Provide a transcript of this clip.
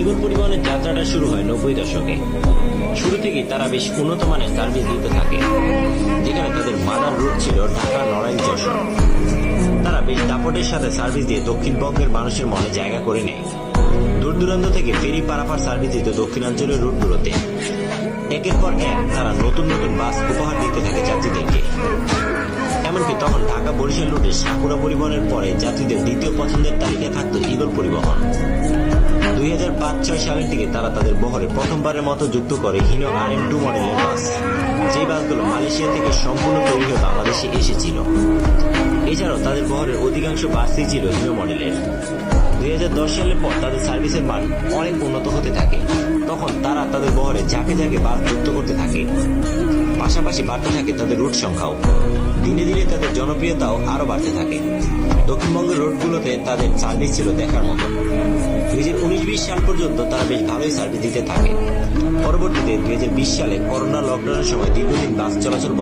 Eagle পরিবহনের যাত্রাটা শুরু হয় 90 দশকে। শুরু থেকেই তারা বেশ উন্নত মানের সার্ভিস দিতে থাকে, যেখানে তাদের মাদার রুট ছিল ঢাকা, নড়াইল, যশোর। তারা বেশ দাপটের সাথে সার্ভিস দিয়ে দক্ষিণবঙ্গের মানুষের মনে জায়গা করে নেয়। দূর দূরান্ত থেকে ফেরি পারাপার সার্ভিস দিত দক্ষিণাঞ্চলের রুটগুলোতে। একের পর এক তারা নতুন নতুন বাস উপহার দিতে থাকে যাত্রীদেরকে। এমনকি তখন ঢাকা বরিশাল রুটে সাকুরা পরিবহনের পরে যাত্রীদের দ্বিতীয় পছন্দের তালিকায় থাকত ঈগল পরিবহন। 2005-06 সালের দিকে তারা তাদের বহরে প্রথমবারের মতো যুক্ত করে হিনো RM2 মডেলের বাস, যে বাসগুলো মালয়েশিয়া থেকে সম্পূর্ণ তৈরি হয়ে বাংলাদেশে এসেছিল। এছাড়াও তাদের বহরের অধিকাংশ বাসই ছিল হিনো মডেলের। 2010 সালের পর তাদের সার্ভিসের মান অনেক উন্নত হতে থাকে। তখন তারা তাদের বহরে ঝাঁকে ঝাঁকে বাস যুক্ত করতে থাকে, পাশাপাশি বাড়তে থাকে তাদের রুট সংখ্যাও। দিনে দিনে তাদের জনপ্রিয়তাও আরো বাড়তে থাকে। দক্ষিণবঙ্গের রোডগুলোতে তাদের সার্ভিস ছিল দেখার মতো। 2019-20 সাল পর্যন্ত তারা বেশ ভালোই সার্ভিস দিতে থাকে। পরবর্তীতে 2020 সালে করোনা লকডাউনের সময় দীর্ঘদিন বাস চলাচল